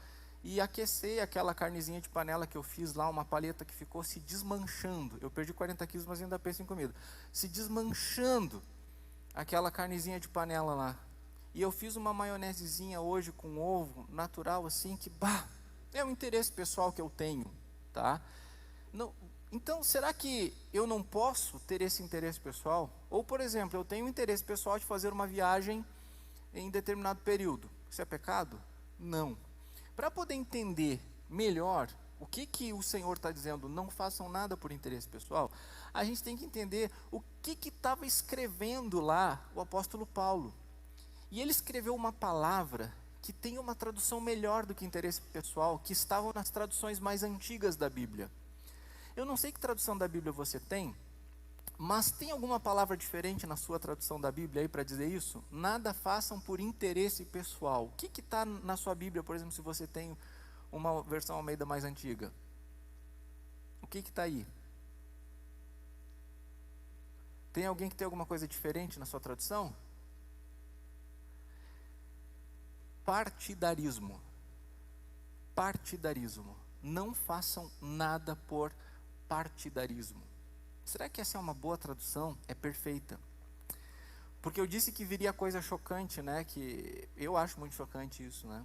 e aquecer aquela carnezinha de panela que eu fiz lá, uma paleta que ficou se desmanchando. Eu perdi 40 quilos, mas ainda penso em comida. Se desmanchando aquela carnezinha de panela lá. E eu fiz uma maionesezinha hoje com ovo natural assim, que é um interesse pessoal que eu tenho, tá? Não... Então, será que eu não posso ter esse interesse pessoal? Ou, por exemplo, eu tenho interesse pessoal de fazer uma viagem em determinado período. Isso é pecado? Não. Para poder entender melhor o que o Senhor está dizendo, não façam nada por interesse pessoal, a gente tem que entender o que estava escrevendo lá o apóstolo Paulo. E ele escreveu uma palavra que tem uma tradução melhor do que interesse pessoal, que estavam nas traduções mais antigas da Bíblia. Eu não sei que tradução da Bíblia você tem, mas tem alguma palavra diferente na sua tradução da Bíblia aí para dizer isso? Nada façam por interesse pessoal. O que está na sua Bíblia, por exemplo, se você tem uma versão Almeida mais antiga? O que está aí? Tem alguém que tem alguma coisa diferente na sua tradução? Partidarismo. Partidarismo. Não façam nada por partidarismo. Será que essa é uma boa tradução? É perfeita. Porque eu disse que viria coisa chocante, né? Que eu acho muito chocante isso, né?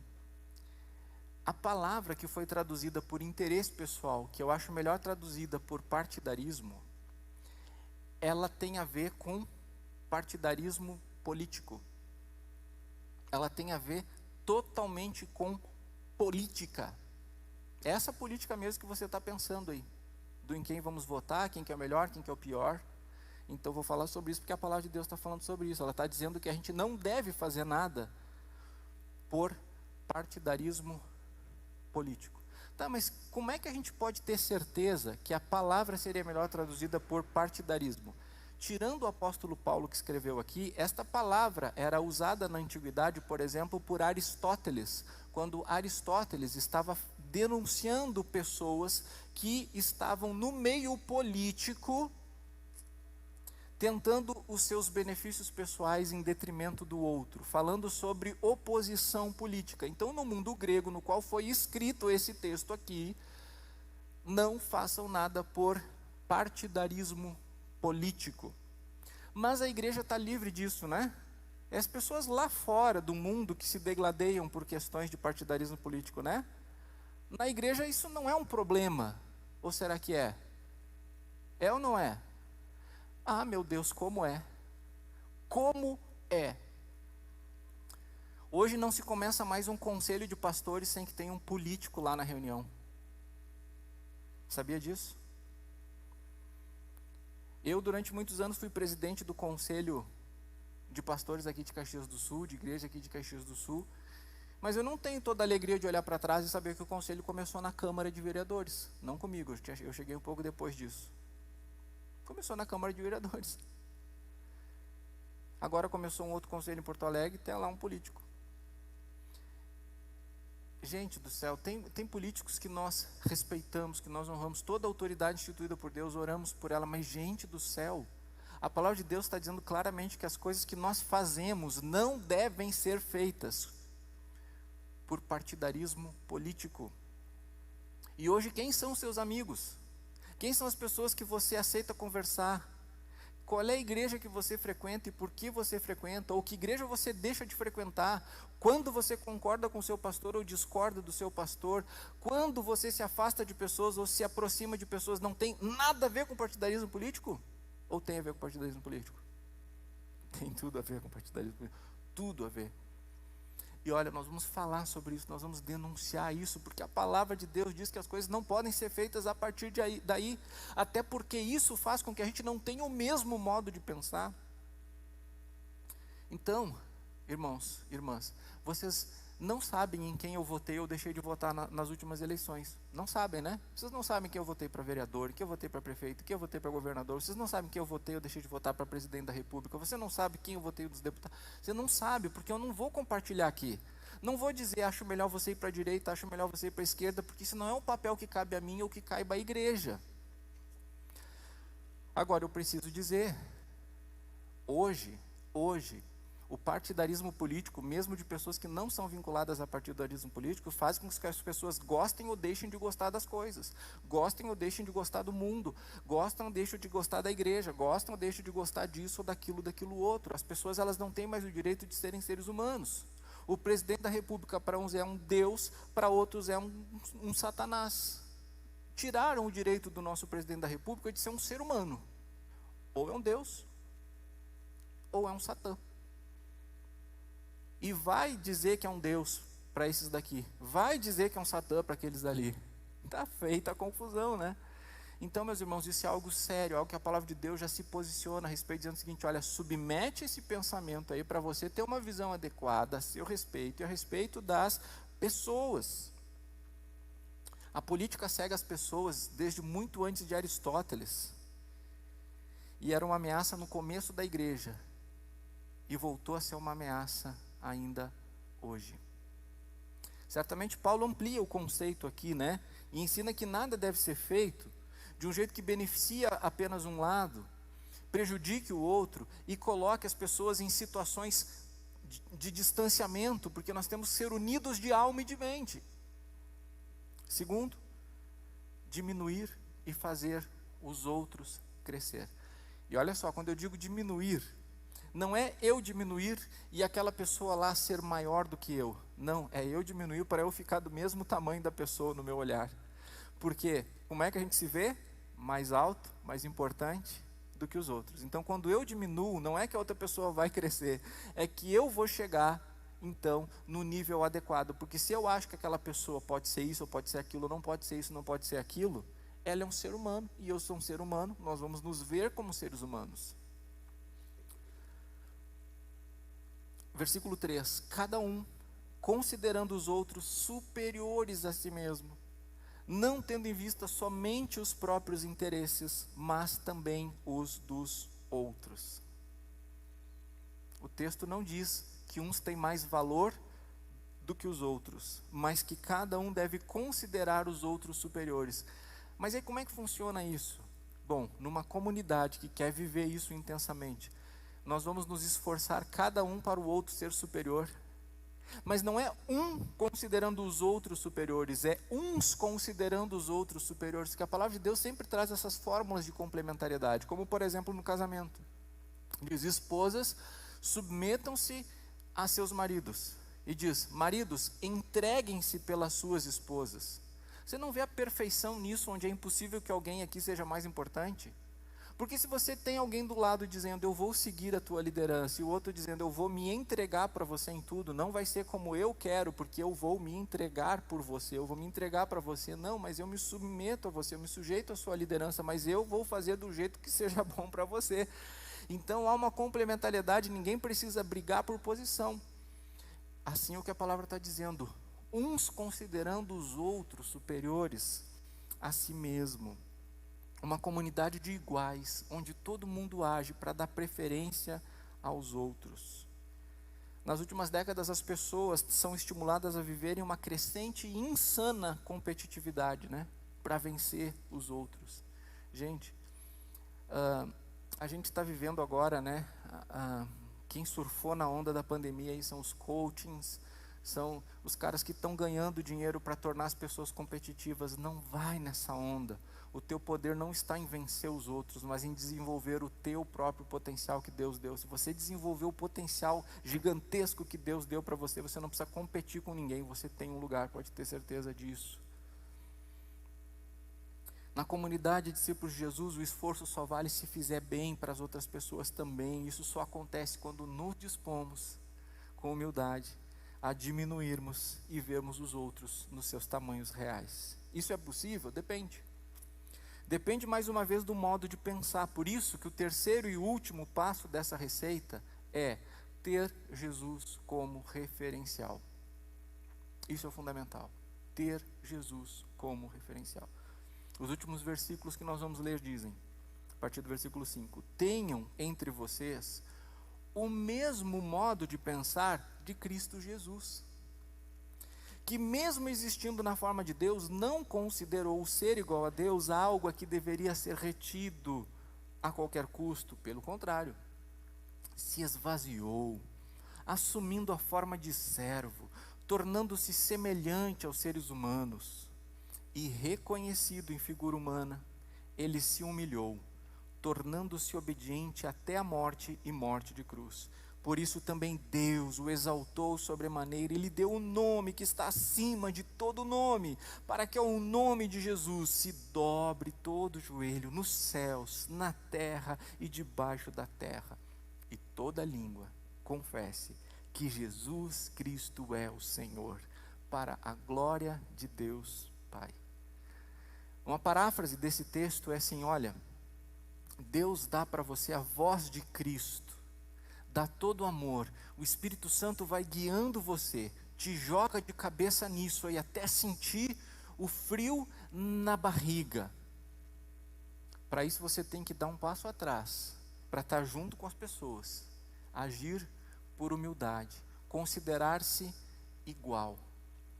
A palavra que foi traduzida por interesse pessoal, que eu acho melhor traduzida por partidarismo, ela tem a ver com partidarismo político. Ela tem a ver totalmente com política. Essa política mesmo que você está pensando aí. Do em quem vamos votar, quem que é o melhor, quem que é o pior. Então vou falar sobre isso porque a palavra de Deus está falando sobre isso. Ela está dizendo que a gente não deve fazer nada por partidarismo político. Tá, mas como é que a gente pode ter certeza que a palavra seria melhor traduzida por partidarismo? Tirando o apóstolo Paulo que escreveu aqui, esta palavra era usada na antiguidade, por exemplo, por Aristóteles, quando Aristóteles estava denunciando pessoas que estavam no meio político, tentando os seus benefícios pessoais em detrimento do outro, falando sobre oposição política. Então, no mundo grego, no qual foi escrito esse texto aqui, não façam nada por partidarismo político. Mas a igreja está livre disso, né? É as pessoas lá fora do mundo que se degladeiam por questões de partidarismo político, né? Na igreja isso não é um problema. Ou será que é? É ou não é? Ah, meu Deus, como é? Como é? Hoje não se começa mais um conselho de pastores sem que tenha um político lá na reunião. Sabia disso? Eu, durante muitos anos, fui presidente do conselho de pastores aqui de Caxias do Sul, de igreja aqui de Caxias do Sul. Mas eu não tenho toda a alegria de olhar para trás e saber que o conselho começou na Câmara de Vereadores. Não comigo, eu cheguei um pouco depois disso. Começou na Câmara de Vereadores. Agora começou um outro conselho em Porto Alegre e tem lá um político. Gente do céu, tem políticos que nós respeitamos, que nós honramos, toda a autoridade instituída por Deus, oramos por ela, mas gente do céu, a palavra de Deus está dizendo claramente que as coisas que nós fazemos não devem ser feitas por partidarismo político. E hoje quem são os seus amigos? Quem são as pessoas que você aceita conversar? Qual é a igreja que você frequenta e por que você frequenta? Ou que igreja você deixa de frequentar? Quando você concorda com o seu pastor ou discorda do seu pastor? Quando você se afasta de pessoas ou se aproxima de pessoas? Não tem nada a ver com partidarismo político? Ou tem a ver com partidarismo político? Tem tudo a ver com partidarismo político. Tudo a ver. E olha, nós vamos falar sobre isso, nós vamos denunciar isso, porque a palavra de Deus diz que as coisas não podem ser feitas a partir daí, até porque isso faz com que a gente não tenha o mesmo modo de pensar. Então, irmãos, irmãs, vocês não sabem em quem eu votei ou deixei de votar nas últimas eleições. Não sabem, né? Vocês não sabem quem eu votei para vereador, quem eu votei para prefeito, quem eu votei para governador. Vocês não sabem quem eu votei ou deixei de votar para presidente da república. Você não sabe quem eu votei dos deputados. Você não sabe, porque eu não vou compartilhar aqui. Não vou dizer, acho melhor você ir para a direita, acho melhor você ir para a esquerda, porque isso não é um papel que cabe a mim ou que caiba à igreja. Agora, eu preciso dizer, hoje, o partidarismo político, mesmo de pessoas que não são vinculadas a partidarismo político, faz com que as pessoas gostem ou deixem de gostar das coisas, gostem ou deixem de gostar do mundo, gostam ou deixem de gostar da igreja, gostam ou deixem de gostar disso ou daquilo outro. As pessoas, elas não têm mais o direito de serem seres humanos. O presidente da república para uns é um Deus, para outros é um Satanás. Tiraram o direito do nosso presidente da república de ser um ser humano. Ou é um Deus, ou é um Satã. E vai dizer que é um Deus para esses daqui, vai dizer que é um Satã para aqueles dali. Está feita a confusão, né? Então, meus irmãos, isso é algo sério, algo que a palavra de Deus já se posiciona a respeito, dizendo o seguinte: olha, submete esse pensamento aí para você ter uma visão adequada a seu respeito e a respeito das pessoas. A política cega as pessoas desde muito antes de Aristóteles, e era uma ameaça no começo da igreja, e voltou a ser uma ameaça ainda hoje. Certamente Paulo amplia o conceito aqui, né? E ensina que nada deve ser feito de um jeito que beneficia apenas um lado, prejudique o outro e coloque as pessoas em situações de distanciamento, porque nós temos que ser unidos de alma e de mente. Segundo, diminuir e fazer os outros crescer. E olha só, quando eu digo diminuir, não é eu diminuir e aquela pessoa lá ser maior do que eu. Não, é eu diminuir para eu ficar do mesmo tamanho da pessoa no meu olhar. Porque como é que a gente se vê? Mais alto, mais importante do que os outros. Então, quando eu diminuo, não é que a outra pessoa vai crescer, é que eu vou chegar, então, no nível adequado. Porque se eu acho que aquela pessoa pode ser isso, ou pode ser aquilo, não pode ser isso, não pode ser aquilo, ela é um ser humano, e eu sou um ser humano, nós vamos nos ver como seres humanos. Versículo 3, cada um, considerando os outros superiores a si mesmo, não tendo em vista somente os próprios interesses, mas também os dos outros. O texto não diz que uns têm mais valor do que os outros, mas que cada um deve considerar os outros superiores. Mas aí como é que funciona isso? Bom, numa comunidade que quer viver isso intensamente, nós vamos nos esforçar cada um para o outro ser superior. Mas não é um considerando os outros superiores, é uns considerando os outros superiores, que a palavra de Deus sempre traz essas fórmulas de complementariedade, como por exemplo no casamento. Diz: esposas, submetam-se a seus maridos. E diz: maridos, entreguem-se pelas suas esposas. Você não vê a perfeição nisso, onde é impossível que alguém aqui seja mais importante? Porque se você tem alguém do lado dizendo, eu vou seguir a tua liderança, e o outro dizendo, eu vou me entregar para você em tudo, não vai ser como eu quero, porque eu vou me entregar por você, eu vou me entregar para você, não, mas eu me submeto a você, eu me sujeito à sua liderança, mas eu vou fazer do jeito que seja bom para você. Então há uma complementariedade, ninguém precisa brigar por posição. Assim é o que a palavra está dizendo, uns considerando os outros superiores a si mesmo. Uma comunidade de iguais, onde todo mundo age para dar preferência aos outros. Nas últimas décadas, as pessoas são estimuladas a viverem uma crescente e insana competitividade, né? Para vencer os outros. Gente, a gente está vivendo agora, né? Quem surfou na onda da pandemia aí são os coachings, são os caras que estão ganhando dinheiro para tornar as pessoas competitivas. Não vai nessa onda. O teu poder não está em vencer os outros, mas em desenvolver o teu próprio potencial que Deus deu. Se você desenvolver o potencial gigantesco que Deus deu para você, você não precisa competir com ninguém, você tem um lugar, pode ter certeza disso. Na comunidade de discípulos de Jesus, o esforço só vale se fizer bem para as outras pessoas também. Isso só acontece quando nos dispomos, com humildade, a diminuirmos e vermos os outros nos seus tamanhos reais. Isso é possível? Depende. Depende mais uma vez do modo de pensar. Por isso que o terceiro e último passo dessa receita é: ter Jesus como referencial. Isso é fundamental. Ter Jesus como referencial. Os últimos versículos que nós vamos ler dizem, a partir do versículo 5: tenham entre vocês o mesmo modo de pensar de Cristo Jesus, que mesmo existindo na forma de Deus, não considerou o ser igual a Deus algo a que deveria ser retido a qualquer custo. Pelo contrário, se esvaziou, assumindo a forma de servo, tornando-se semelhante aos seres humanos, e reconhecido em figura humana, ele se humilhou, tornando-se obediente até a morte e morte de cruz. Por isso também Deus o exaltou sobremaneira e lhe deu um nome que está acima de todo nome, para que ao nome de Jesus se dobre todo o joelho nos céus, na terra e debaixo da terra, e toda língua confesse que Jesus Cristo é o Senhor, para a glória de Deus Pai. Uma paráfrase desse texto é assim: olha, Deus dá para você a voz de Cristo, dá todo o amor, o Espírito Santo vai guiando você, te joga de cabeça nisso aí, até sentir o frio na barriga. Para isso você tem que dar um passo atrás, para estar junto com as pessoas, agir por humildade, considerar-se igual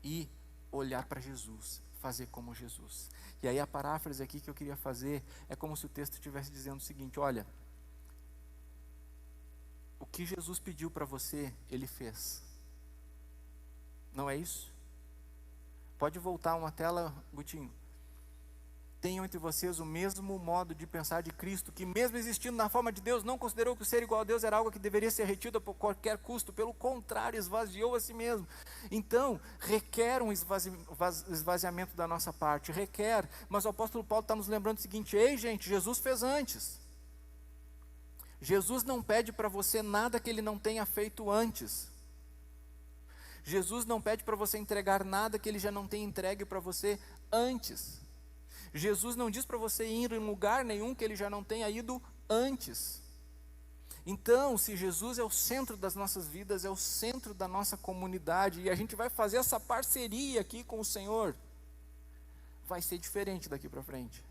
e olhar para Jesus, fazer como Jesus. E aí a paráfrase aqui que eu queria fazer é como se o texto estivesse dizendo o seguinte: olha, o que Jesus pediu para você, Ele fez. Não é isso? Pode voltar uma tela, Gutinho. Tenham entre vocês o mesmo modo de pensar de Cristo, que mesmo existindo na forma de Deus, não considerou que o ser igual a Deus era algo que deveria ser retido por qualquer custo. Pelo contrário, esvaziou a si mesmo. Então, requer um esvaziamento da nossa parte, requer. Mas o apóstolo Paulo está nos lembrando o seguinte: ei gente, Jesus fez antes. Jesus não pede para você nada que Ele não tenha feito antes. Jesus não pede para você entregar nada que Ele já não tenha entregue para você antes. Jesus não diz para você ir em lugar nenhum que Ele já não tenha ido antes. Então, se Jesus é o centro das nossas vidas, é o centro da nossa comunidade, e a gente vai fazer essa parceria aqui com o Senhor, vai ser diferente daqui para frente.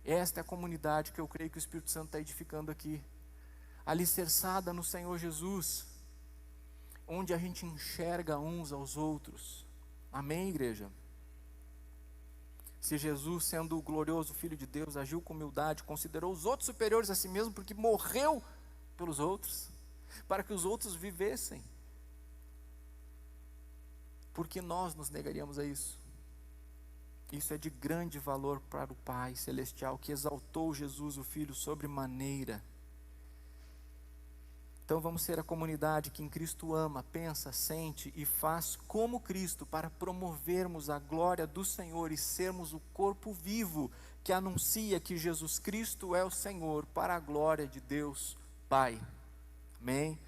Esta é a comunidade que eu creio que o Espírito Santo está edificando aqui, alicerçada no Senhor Jesus, onde a gente enxerga uns aos outros. Amém, igreja? Se Jesus, sendo o glorioso Filho de Deus, agiu com humildade, considerou os outros superiores a si mesmo, porque morreu pelos outros, para que os outros vivessem, por que nós nos negaríamos a isso? Isso é de grande valor para o Pai Celestial, que exaltou Jesus, o Filho, sobremaneira. Então vamos ser a comunidade que em Cristo ama, pensa, sente e faz como Cristo, para promovermos a glória do Senhor e sermos o corpo vivo que anuncia que Jesus Cristo é o Senhor, para a glória de Deus Pai. Amém?